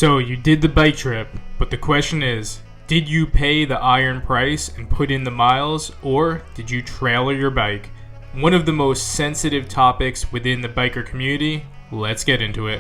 So you did the bike trip, but the question is, did you pay the iron price and put in the miles, or did you trailer your bike? One of the most sensitive topics within the biker community. Let's get into it.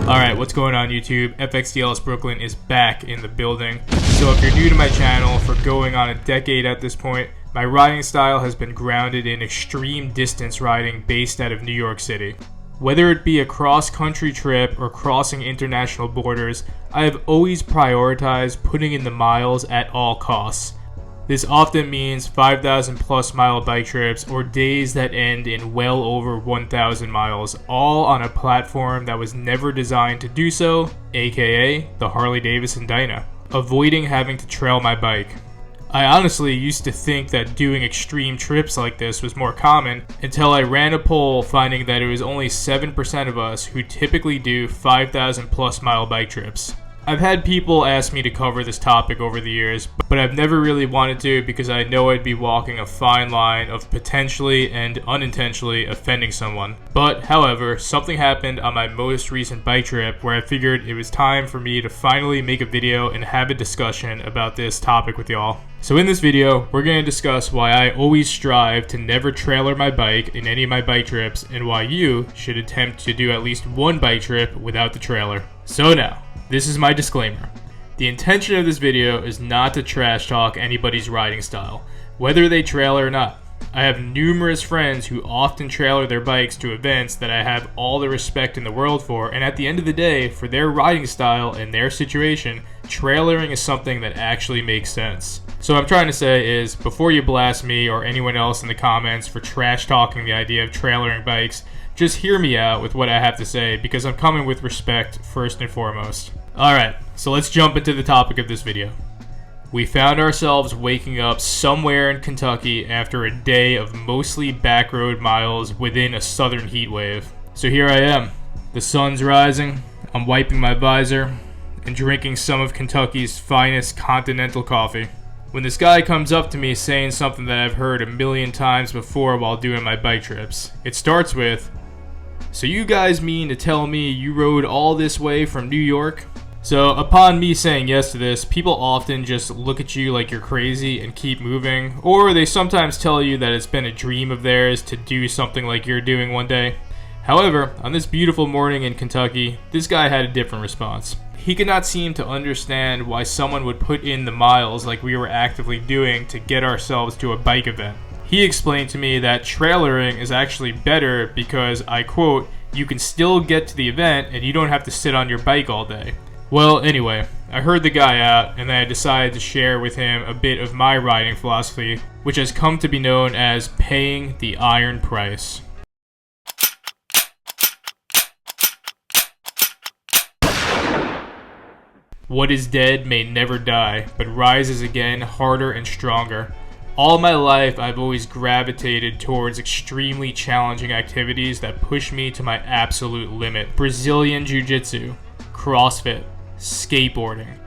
Alright, what's going on YouTube? FXDLS Brooklyn is back in the building. So if you're new to my channel, for going on a decade at this point, my riding style has been grounded in extreme distance riding based out of New York City. Whether it be a cross-country trip or crossing international borders, I have always prioritized putting in the miles at all costs. This often means 5,000 plus mile bike trips or days that end in well over 1,000 miles, all on a platform that was never designed to do so, aka the Harley-Davidson Dyna, avoiding having to trail my bike. I honestly used to think that doing extreme trips like this was more common until I ran a poll finding that it was only 7% of us who typically do 5,000 plus mile bike trips. I've had people ask me to cover this topic over the years, but I've never really wanted to because I know I'd be walking a fine line of potentially and unintentionally offending someone. But, however, something happened on my most recent bike trip where I figured it was time for me to finally make a video and have a discussion about this topic with y'all. So in this video, we're going to discuss why I always strive to never trailer my bike in any of my bike trips and why you should attempt to do at least one bike trip without the trailer. So now, this is my disclaimer. The intention of this video is not to trash talk anybody's riding style, whether they trailer or not. I have numerous friends who often trailer their bikes to events that I have all the respect in the world for, and at the end of the day, for their riding style and their situation, trailering is something that actually makes sense. So what I'm trying to say is, before you blast me or anyone else in the comments for trash talking the idea of trailering bikes, just hear me out with what I have to say because I'm coming with respect first and foremost. Alright, so let's jump into the topic of this video. We found ourselves waking up somewhere in Kentucky after a day of mostly backroad miles within a southern heat wave. So here I am. The sun's rising, I'm wiping my visor, and drinking some of Kentucky's finest continental coffee, when this guy comes up to me saying something that I've heard a million times before while doing my bike trips. It starts with, "So you guys mean to tell me you rode all this way from New York?" So upon me saying yes to this, people often just look at you like you're crazy and keep moving, or they sometimes tell you that it's been a dream of theirs to do something like you're doing one day. However, on this beautiful morning in Kentucky, this guy had a different response. He could not seem to understand why someone would put in the miles like we were actively doing to get ourselves to a bike event. He explained to me that trailering is actually better because, I quote, "you can still get to the event and you don't have to sit on your bike all day." Well, anyway, I heard the guy out and then I decided to share with him a bit of my riding philosophy, which has come to be known as paying the iron price. What is dead may never die, but rises again harder and stronger. All my life, I've always gravitated towards extremely challenging activities that push me to my absolute limit. Brazilian Jiu-Jitsu, CrossFit, skateboarding,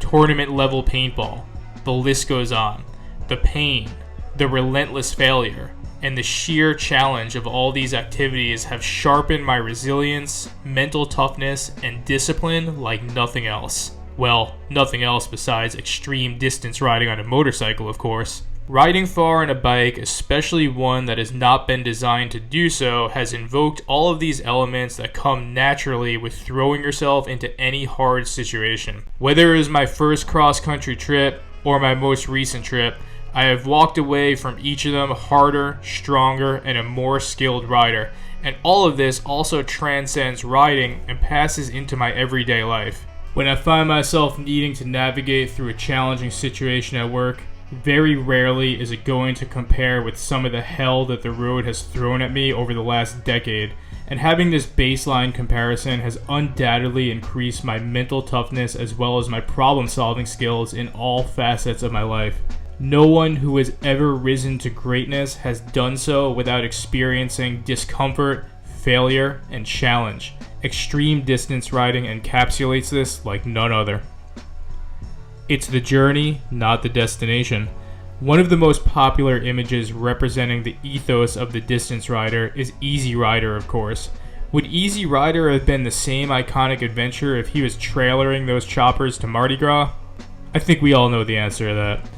tournament level paintball, the list goes on. The pain, the relentless failure, and the sheer challenge of all these activities have sharpened my resilience, mental toughness, and discipline like nothing else. Well, nothing else besides extreme distance riding on a motorcycle, of course. Riding far on a bike, especially one that has not been designed to do so, has invoked all of these elements that come naturally with throwing yourself into any hard situation. Whether it was my first cross-country trip or my most recent trip, I have walked away from each of them harder, stronger, and a more skilled rider. And all of this also transcends riding and passes into my everyday life. When I find myself needing to navigate through a challenging situation at work, very rarely is it going to compare with some of the hell that the road has thrown at me over the last decade, and having this baseline comparison has undoubtedly increased my mental toughness as well as my problem-solving skills in all facets of my life. No one who has ever risen to greatness has done so without experiencing discomfort, failure, and challenge. Extreme distance riding encapsulates this like none other. It's the journey, not the destination. One of the most popular images representing the ethos of the distance rider is Easy Rider, of course. Would Easy Rider have been the same iconic adventure if he was trailering those choppers to Mardi Gras? I think we all know the answer to that.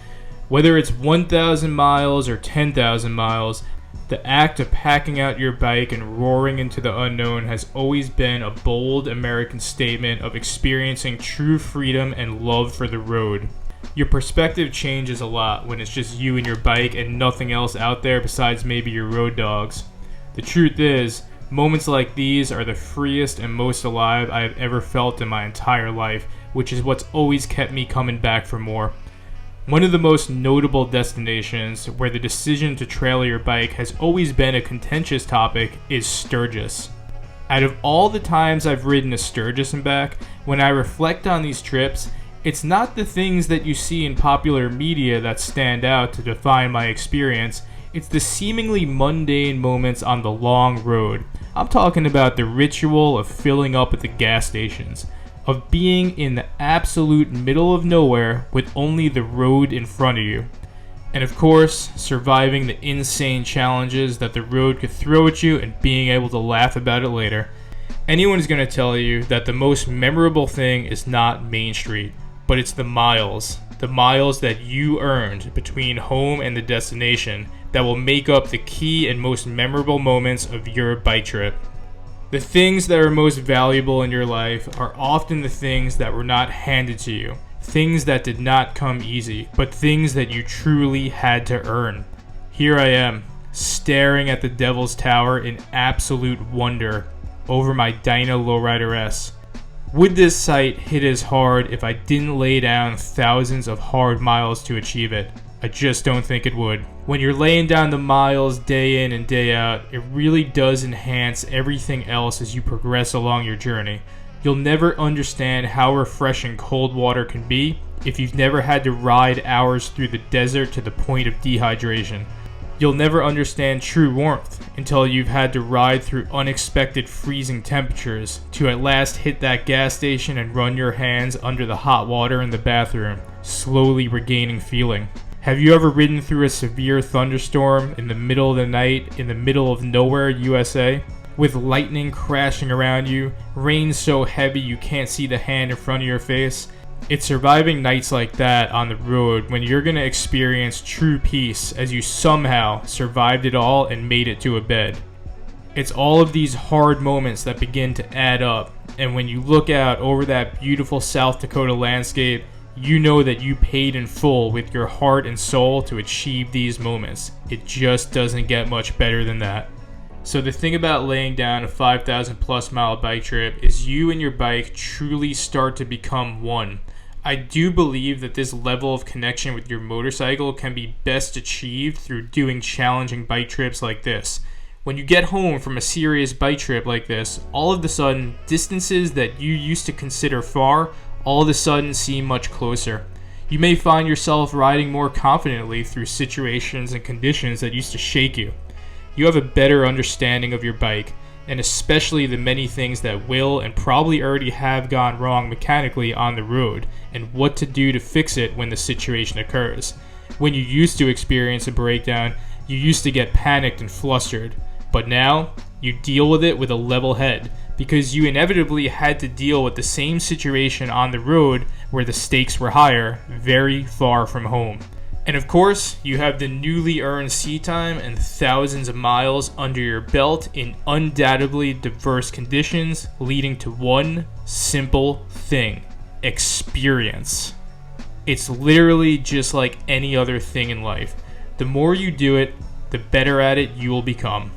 Whether it's 1,000 miles or 10,000 miles, the act of packing out your bike and roaring into the unknown has always been a bold American statement of experiencing true freedom and love for the road. Your perspective changes a lot when it's just you and your bike and nothing else out there besides maybe your road dogs. The truth is, moments like these are the freest and most alive I have ever felt in my entire life, which is what's always kept me coming back for more. One of the most notable destinations where the decision to trailer your bike has always been a contentious topic is Sturgis. Out of all the times I've ridden to Sturgis and back, when I reflect on these trips, it's not the things that you see in popular media that stand out to define my experience, it's the seemingly mundane moments on the long road. I'm talking about the ritual of filling up at the gas stations, of being in the absolute middle of nowhere with only the road in front of you. And of course, surviving the insane challenges that the road could throw at you and being able to laugh about it later. Anyone is going to tell you that the most memorable thing is not Main Street, but it's the miles that you earned between home and the destination that will make up the key and most memorable moments of your bike trip. The things that are most valuable in your life are often the things that were not handed to you, things that did not come easy, but things that you truly had to earn. Here I am, staring at the Devil's Tower in absolute wonder over my Dyna Lowrider S. Would this sight hit as hard if I didn't lay down thousands of hard miles to achieve it? I just don't think it would. When you're laying down the miles day in and day out, it really does enhance everything else as you progress along your journey. You'll never understand how refreshing cold water can be if you've never had to ride hours through the desert to the point of dehydration. You'll never understand true warmth until you've had to ride through unexpected freezing temperatures to at last hit that gas station and run your hands under the hot water in the bathroom, slowly regaining feeling. Have you ever ridden through a severe thunderstorm in the middle of the night in the middle of nowhere, USA? With lightning crashing around you, rain so heavy you can't see the hand in front of your face? It's surviving nights like that on the road when you're going to experience true peace as you somehow survived it all and made it to a bed. It's all of these hard moments that begin to add up, and when you look out over that beautiful South Dakota landscape, you know that you paid in full with your heart and soul to achieve these moments. It just doesn't get much better than that. So the thing about laying down a 5,000 plus mile bike trip is you and your bike truly start to become one. I do believe that this level of connection with your motorcycle can be best achieved through doing challenging bike trips like this. When you get home from a serious bike trip like this, all of a sudden, distances that you used to consider far all of a sudden seem much closer. You may find yourself riding more confidently through situations and conditions that used to shake you. You have a better understanding of your bike, and especially the many things that will and probably already have gone wrong mechanically on the road, and what to do to fix it when the situation occurs. When you used to experience a breakdown, you used to get panicked and flustered, but now you deal with it with a level head, because you inevitably had to deal with the same situation on the road where the stakes were higher, very far from home. And of course, you have the newly earned seat time and thousands of miles under your belt in undoubtedly diverse conditions, leading to one simple thing: experience. It's literally just like any other thing in life. The more you do it, the better at it you will become.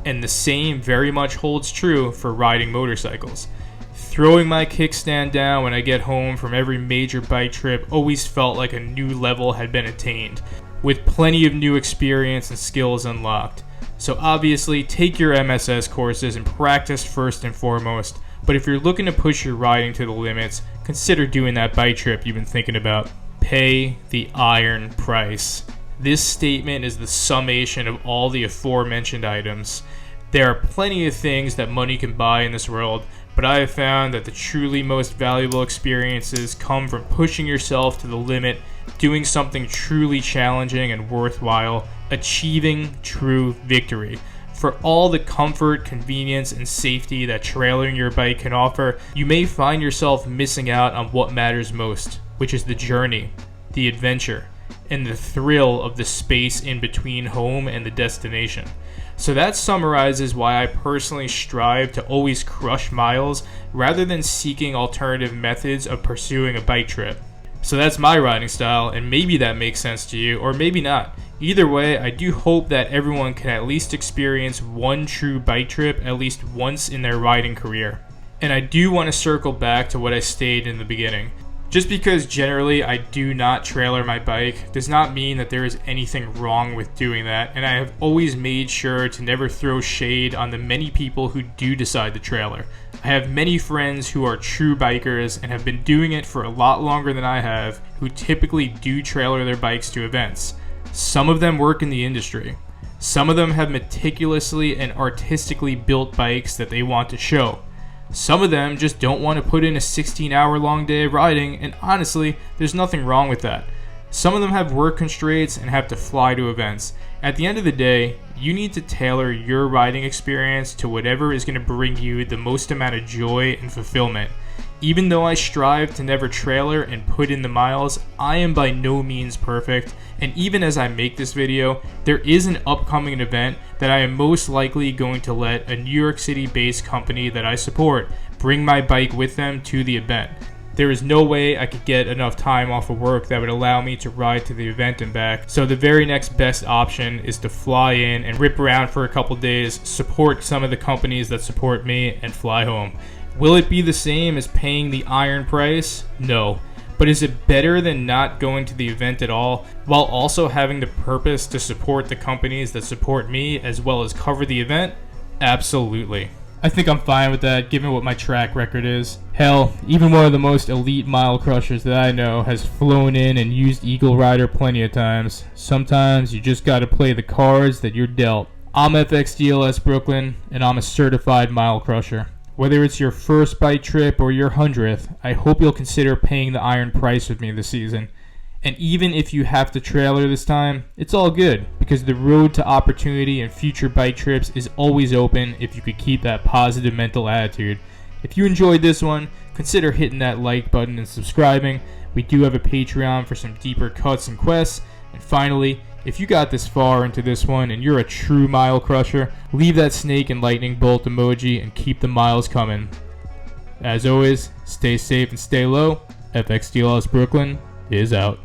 And the same very much holds true for riding motorcycles. Throwing my kickstand down when I get home from every major bike trip always felt like a new level had been attained, with plenty of new experience and skills unlocked. So obviously, take your MSS courses and practice first and foremost, but if you're looking to push your riding to the limits, consider doing that bike trip you've been thinking about. Pay the iron price. This statement is the summation of all the aforementioned items. There are plenty of things that money can buy in this world, but I have found that the truly most valuable experiences come from pushing yourself to the limit, doing something truly challenging and worthwhile, achieving true victory. For all the comfort, convenience, and safety that trailering your bike can offer, you may find yourself missing out on what matters most, which is the journey, the adventure, and the thrill of the space in between home and the destination. So that summarizes why I personally strive to always crush miles rather than seeking alternative methods of pursuing a bike trip. So that's my riding style, and maybe that makes sense to you, or maybe not. Either way, I do hope that everyone can at least experience one true bike trip at least once in their riding career. And I do want to circle back to what I stated in the beginning. Just because generally I do not trailer my bike does not mean that there is anything wrong with doing that, and I have always made sure to never throw shade on the many people who do decide to trailer. I have many friends who are true bikers and have been doing it for a lot longer than I have, who typically do trailer their bikes to events. Some of them work in the industry. Some of them have meticulously and artistically built bikes that they want to show. Some of them just don't want to put in a 16-hour long day of riding, and honestly, there's nothing wrong with that. Some of them have work constraints and have to fly to events. At the end of the day, you need to tailor your riding experience to whatever is going to bring you the most amount of joy and fulfillment. Even though I strive to never trailer and put in the miles, I am by no means perfect, and even as I make this video, there is an upcoming event that I am most likely going to let a New York City based company that I support bring my bike with them to the event. There is no way I could get enough time off of work that would allow me to ride to the event and back, so the very next best option is to fly in and rip around for a couple days, support some of the companies that support me, and fly home. Will it be the same as paying the iron price? No. But is it better than not going to the event at all, while also having the purpose to support the companies that support me as well as cover the event? Absolutely. I think I'm fine with that, given what my track record is. Hell, even one of the most elite mile crushers that I know has flown in and used Eagle Rider plenty of times. Sometimes you just gotta play the cards that you're dealt. I'm FXDLS Brooklyn, and I'm a certified mile crusher. Whether it's your first bike trip or your 100th, I hope you'll consider paying the iron price with me this season. And even if you have to trailer this time, it's all good, because the road to opportunity and future bike trips is always open if you could keep that positive mental attitude. If you enjoyed this one, consider hitting that like button and subscribing. We do have a Patreon for some deeper cuts and quests. And finally, if you got this far into this one and you're a true mile crusher, leave that snake and lightning bolt emoji and keep the miles coming. As always, stay safe and stay low. FXDLS Brooklyn is out.